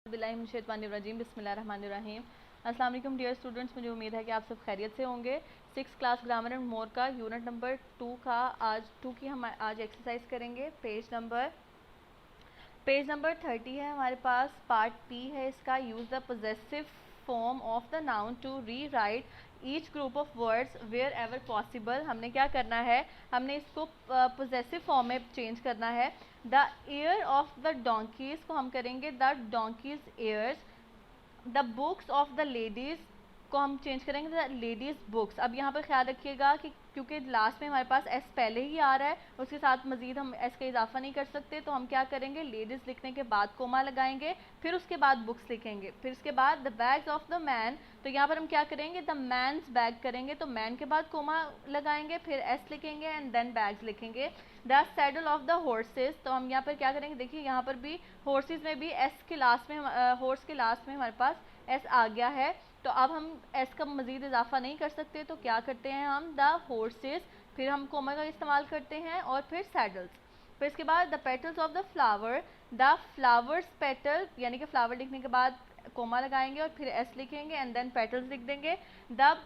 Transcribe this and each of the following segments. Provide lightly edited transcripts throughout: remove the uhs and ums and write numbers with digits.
बिस्मिल्लाहिर्रहमानिर्रहीम बिस्मिल्लाहिर्रहमानिर्रहीम। अस्सलाम वालेकुम डियर स्टूडेंट्स, मुझे उम्मीद है कि आप सब खैरियत से होंगे। 6th class grammar and more का यूनिट नंबर 2 का हम आज एक्सरसाइज करेंगे। पेज नंबर 30 है हमारे पास। पार्ट पी है इसका। Use the possessive form of the noun to rewrite each group of words wherever possible. हमने क्या करना है, हमने इसको पोजेसिव फॉर्म में चेंज करना है। The year of the donkey's को हम करेंगे the donkey's years. The books of the ladies को हम चेंज करेंगे द लेडीज़ बुक्स। अब यहाँ पर ख्याल रखिएगा कि क्योंकि लास्ट में हमारे पास एस पहले ही आ रहा है, उसके साथ मज़ीद हम एस का इजाफा नहीं कर सकते, तो हम क्या करेंगे, लेडीज़ लिखने के बाद कोमा लगाएंगे, फिर उसके बाद बुक्स लिखेंगे, फिर उसके बाद the bags of the man. तो यहाँ पर हम क्या करेंगे, द मैन्स बैग करेंगे, तो मैन के बाद कोमा लगाएंगे, फिर एस लिखेंगे एंड देन बैग्स लिखेंगे। The saddle of the horse's, तो हम यहाँ पर क्या करेंगे, देखिए यहाँ पर भी हॉर्सेज में भी एस के लास्ट में, हॉर्स के लास्ट में हमारे पास एस आ गया है, तो अब हम एस का मज़ीद इजाफा नहीं कर सकते, तो क्या करते हैं हम, द हॉर्सेस, फिर हम कोमा का इस्तेमाल करते हैं और फिर सैडल्स। फिर इसके बाद the petals of the flower, the flowers petal, यानी कि फ्लावर लिखने के बाद कोमा लगाएंगे और फिर एस लिखेंगे एंड देन पेटल्स लिख देंगे। The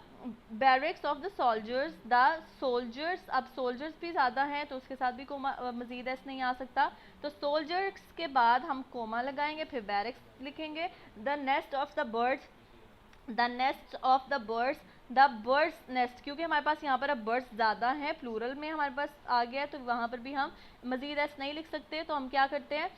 barracks of the soldiers, the soldiers, अब सोल्जर्स भी ज़्यादा हैं तो उसके साथ भी कोमा मज़ीद एस नहीं आ सकता, तो सोल्जर्स के बाद हम कोमा लगाएंगे, फिर बैरिक्स लिखेंगे। The nest of the birds, the nest of the birds, the birds nest, क्योंकि हमारे पास यहाँ पर अब बर्ड्स ज़्यादा हैं, प्लूरल में हमारे पास आ गया है, तो वहाँ पर भी हम मज़ीद एस नहीं लिख सकते, तो हम क्या करते हैं,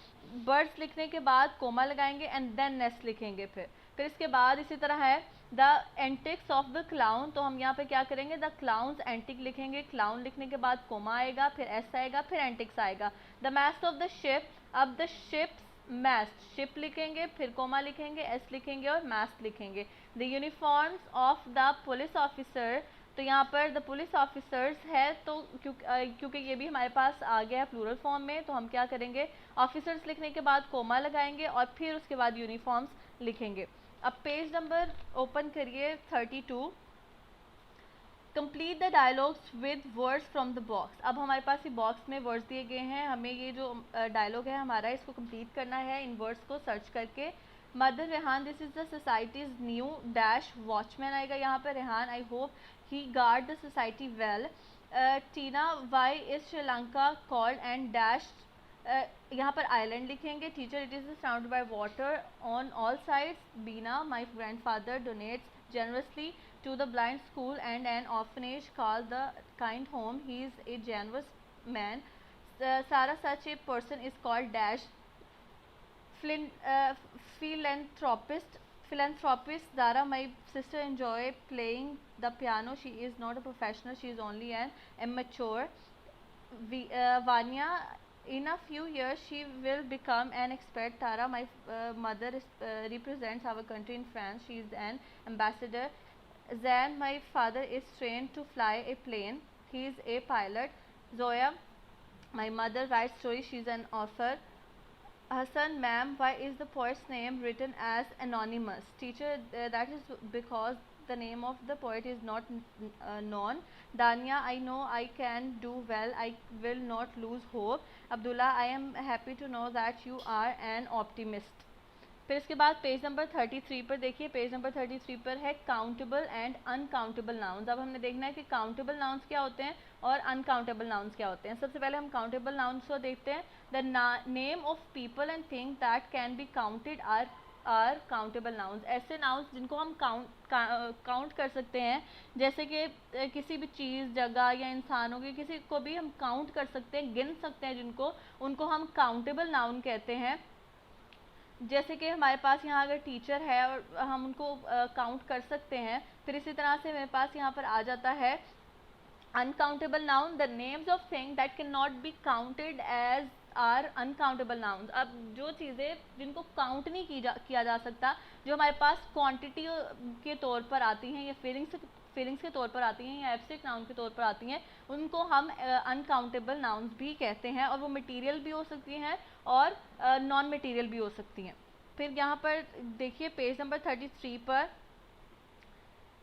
बर्ड्स लिखने के बाद कोमा लगाएंगे एंड देन नेस्ट लिखेंगे। फिर इसके बाद इसी तरह है the antics of the clown, तो हम यहाँ पे क्या करेंगे, द क्लाउन्स एंटिक लिखेंगे, क्लाउन लिखने के बाद कोमा आएगा, फिर एस आएगा, फिर एंटिक्स आएगा। The moist of the ship, अब द शिप्स मैस्ट, शिप लिखेंगे, फिर कोमा लिखेंगे, एस लिखेंगे और मैस्ट लिखेंगे। The uniforms of the police officer, तो यहाँ पर द पुलिस ऑफिसर्स है, तो क्योंकि ये भी हमारे पास आ गया है प्लूरल फॉर्म में, तो हम क्या करेंगे, ऑफिसर्स लिखने के बाद कोमा लगाएंगे और फिर उसके बाद यूनिफॉर्म्स लिखेंगे। अब पेज नंबर ओपन करिए 32। Complete the dialogues with words from the box. अब हमारे पास ये बॉक्स में वर्ड्स दिए गए हैं, हमें ये जो डायलॉग है हमारा, इसको कंप्लीट करना है इन वर्ड्स को सर्च करके। Mother Rehan, this is the society's new dash watchman आएगा यहाँ पर, Rehan I hope he guard the society well. Tina, why is Sri Lanka called and dash, यहाँ पर आइलैंड लिखेंगे। Teacher, it is surrounded by water on all sides. Beena, my grandfather donates generously to the blind school and an orphanage called the Kind Home. He is a generous man. Sarah, such a person is called dash philanthropist. Dara, my sister enjoy playing the piano. She is not a professional, she is only an amateur. Vanya, in a few years she will become an expert. Tara, my mother represents our country in France, she is an ambassador. Zan, my father is trained to fly a plane, he is a pilot. Zoya, my mother writes stories, she is an author. Hassan, ma'am, why is the poet's name written as anonymous? Teacher, that is because the name of the poet is not known. Dania, I know I can do well, I will not lose hope. Abdullah, I am happy to know that you are an optimist. फिर इसके बाद page number 33 पर देखिए, page number 33 पर है countable and uncountable nouns. अब हमने देखना है कि काउंटेबल नाउन्स क्या होते हैं और अनकाउंटेबल नाउन्स क्या होते हैं। सबसे पहले हम काउंटेबल नाउन्स को देखते हैं। The name of people and thing that can be counted are countable nouns. ऐसे नाउन्स जिनको हम काउंट कर सकते हैं, जैसे कि किसी भी चीज़, जगह या इंसानों की, किसी को भी हम काउंट कर सकते हैं, गिन सकते हैं जिनको, उनको हम काउंटेबल नाउन कहते हैं। जैसे कि हमारे पास यहाँ अगर टीचर है और हम उनको काउंट कर सकते हैं। फिर इसी तरह से मेरे पास यहाँ पर आ जाता है uncountable noun, the names of thing that can not be counted as are uncountable nouns. अब जो चीज़ें जिनको काउंट नहीं किया जा सकता, जो हमारे पास क्वांटिटी के तौर पर आती हैं या फीलिंग्स के तौर पर आती हैं या एब्स्ट्रैक्ट नाउन के तौर पर आती हैं, उनको हम अनकाउंटेबल नाउन्स भी कहते हैं, और वो मटेरियल भी हो सकती हैं और नॉन मटेरियल भी हो सकती हैं। फिर यहाँ पर देखिए पेज नंबर 33 पर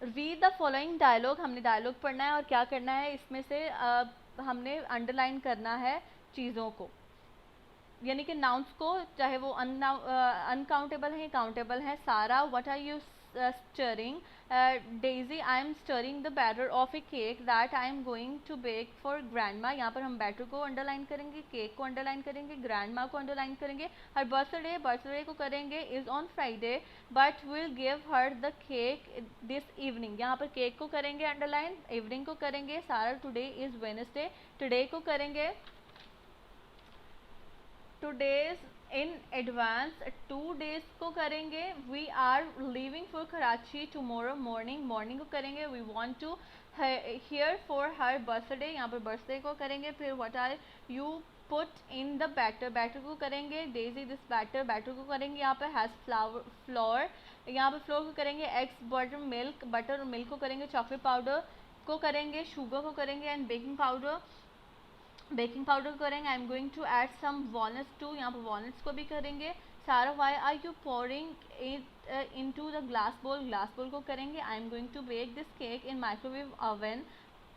रीड द फॉलोइंग डायलॉग, हमने डायलॉग पढ़ना है और क्या करना है, इसमें से हमने अंडरलाइन करना है चीज़ों को। यानी कि नाउन्स को, चाहे वो अनकाउंटेबल है, काउंटेबल है, Sara what are you stirring? Daisy, I am stirring the batter of a cake that I am going to bake for grandma. यहाँ पर हम बैटर को अंडरलाइन करेंगे, केक को अंडरलाइन करेंगे, ग्रैंडमा को अंडरलाइन करेंगे. हर बर्थडे को करेंगे is on Friday but will give her the cake this evening. यहाँ पर केक को करेंगे अंडरलाइन, इवनिंग को करेंगे सारा, टुडे इज वेडनेसडे, टुडे को करेंगे टूडेज इन एडवांस, 2 days को करेंगे we are leaving for Karachi tomorrow morning, morning को करेंगे we want to here for her birthday, यहाँ पर बर्थडे को करेंगे. फिर what are you put in the batter, batter को करेंगे डेजी दिस बैटर, बैटर को करेंगे यहाँ पर हैज़ फ्लोर, यहाँ पर फ्लोर को करेंगे एग्स बटर मिल्क, बटर और मिल्क को करेंगे चॉकलेट पाउडर को करेंगे, शुगर को करेंगे and baking powder, baking powder करेंगे. I am going to add some walnuts too, यहाँ पर वॉलट्स को भी करेंगे. सारा why are you pouring it into the glass bowl, glass bowl को करेंगे. I am going to bake this cake in microwave oven,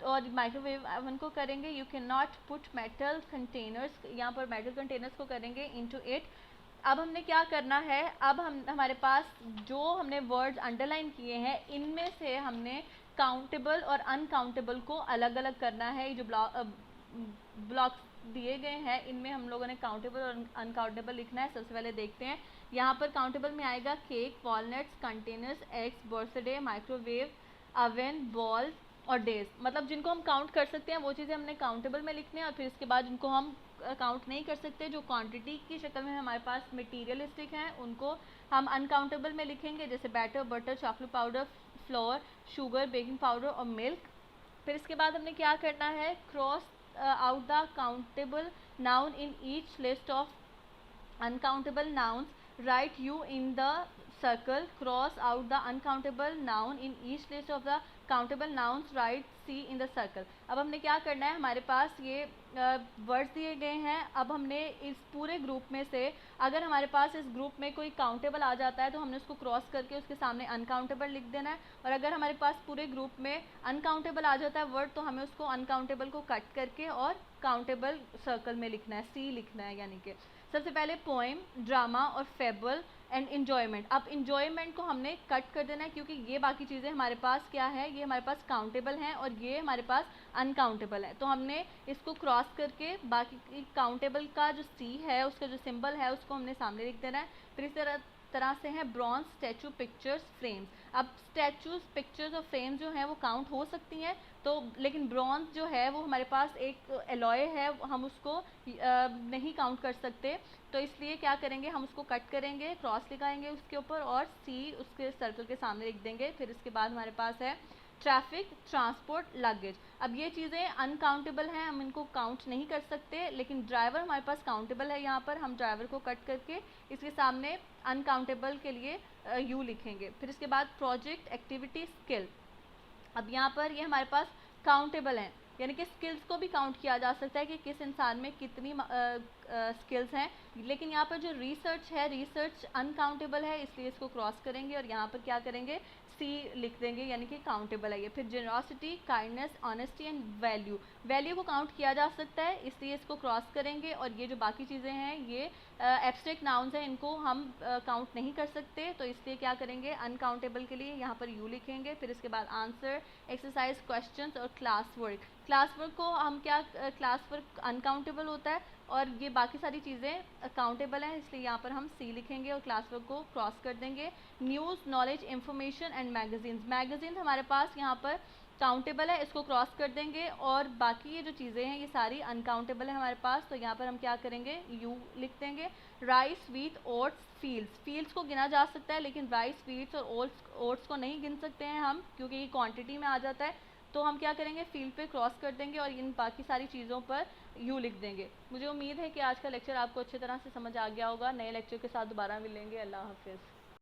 और माइक्रोवेव ओवन को करेंगे. You can not put metal containers, यहाँ पर मेटल कंटेनर्स को करेंगे into it. अब हमने क्या करना है, अब हमारे पास जो हमने वर्ड्स अंडरलाइन किए हैं इनमें से हमने काउंटेबल और अनकाउंटेबल को अलग अलग करना है. ये जो ब्लॉक्स दिए गए हैं इनमें हम लोगों ने काउंटेबल और अनकाउंटेबल लिखना है. सबसे पहले देखते हैं, यहाँ पर काउंटेबल में आएगा cake, walnuts, containers, eggs, birthday, microwave oven, ball और डेज. मतलब जिनको हम काउंट कर सकते हैं वो चीज़ें हमने काउंटेबल में लिखने हैं, और फिर इसके बाद जिनको हम काउंट नहीं कर सकते, जो क्वांटिटी की शक्ल में हमारे पास मटीरियलिस्टिक हैं, उनको हम अनकाउंटेबल में लिखेंगे, जैसे batter, butter, chocolate powder, flour, sugar, baking powder और मिल्क. फिर इसके बाद हमने क्या करना है, cross out the countable noun in each list of uncountable nouns, write u in the circle, cross out the uncountable noun in each list of the countable nouns, write c in the circle. अब हमने क्या करना है, हमारे पास ये words दिए गए हैं. अब हमने इस पूरे ग्रुप में से अगर हमारे पास इस ग्रुप में कोई काउंटेबल आ जाता है तो हमने उसको क्रॉस करके उसके सामने अनकाउंटेबल लिख देना है, और अगर हमारे पास पूरे ग्रुप में अनकाउंटेबल आ जाता है वर्ड तो हमें उसको अनकाउंटेबल को कट करके और काउंटेबल सर्कल में लिखना है, सी लिखना है. यानी कि सबसे पहले पोएम, ड्रामा और फेबल एंड इन्जॉयमेंट. अब इन्जॉयमेंट को हमने कट कर देना है क्योंकि ये बाकी चीज़ें हमारे पास क्या है, ये हमारे पास काउंटेबल हैं और ये हमारे पास अनकाउंटेबल है. तो हमने इसको क्रॉस करके बाकी काउंटेबल का जो सी है उसका जो सिंबल है उसको हमने सामने लिख देना है. फिर इस तरह से हैं ब्रॉन्ज, स्टैचू, पिक्चर्स, फ्रेम्स. अब स्टैचूज, पिक्चर्स और फ्रेम्स जो हैं वो काउंट हो सकती हैं, तो लेकिन ब्रॉन्ज जो है वो हमारे पास एक एलॉय है, हम उसको नहीं काउंट कर सकते. तो इसलिए क्या करेंगे, हम उसको कट करेंगे, क्रॉस लगाएंगे उसके ऊपर और सी उसके सर्कल के सामने लिख देंगे. फिर इसके बाद हमारे पास है ट्रैफिक, ट्रांसपोर्ट, लगेज. अब ये चीज़ें अनकाउंटेबल हैं, हम इनको काउंट नहीं कर सकते, लेकिन ड्राइवर हमारे पास काउंटेबल है. यहाँ पर हम ड्राइवर को कट करके इसके सामने अनकाउंटेबल के लिए यू लिखेंगे. फिर इसके बाद प्रोजेक्ट, एक्टिविटी, स्किल. अब यहाँ पर ये हमारे पास काउंटेबल हैं, यानी कि स्किल्स को भी काउंट किया जा सकता है कि किस इंसान में कितनी स्किल्स हैं. लेकिन यहाँ पर जो रिसर्च है, रिसर्च अनकाउंटेबल है, इसलिए इसको क्रॉस करेंगे और यहाँ पर क्या करेंगे, सी लिख देंगे, यानी कि काउंटेबल है ये. फिर generosity, kindness, honesty and value. Value को काउंट किया जा सकता है इसलिए इसको क्रॉस करेंगे, और ये जो बाकी चीज़ें हैं ये एब्स्ट्रैक्ट नाउन्स हैं, इनको हम काउंट नहीं कर सकते, तो इसलिए क्या करेंगे, अनकाउंटेबल के लिए यहाँ पर यू लिखेंगे. फिर इसके बाद आंसर, एक्सरसाइज, क्वेश्चंस और क्लास वर्क. क्लास वर्क को हम क्या, क्लास वर्क अनकाउंटेबल होता है और ये बाकी सारी चीज़ें काउंटेबल हैं, इसलिए यहाँ पर हम सी लिखेंगे और क्लास वर्क को क्रॉस कर देंगे. News, knowledge, information and magazines. Magazine हमारे पास यहाँ पर काउंटेबल है, इसको क्रॉस कर देंगे, और बाकी ये जो चीज़ें हैं ये सारी अनकाउंटेबल है हमारे पास, तो यहाँ पर हम क्या करेंगे, यू लिख देंगे. Rice, wheat, oats, fields. Fields को गिना जा सकता है लेकिन राइस, व्हीट्स और ओट्स को नहीं गिन सकते हैं हम, क्योंकि ये क्वांटिटी में आ जाता है. तो हम क्या करेंगे, फील्ड पे क्रॉस कर देंगे और इन बाकी सारी चीज़ों पर यू लिख देंगे. मुझे उम्मीद है कि आज का लेक्चर आपको अच्छी तरह से समझ आ गया होगा. नए लेक्चर के साथ दोबारा मिलेंगे. अल्लाह हाफिज़.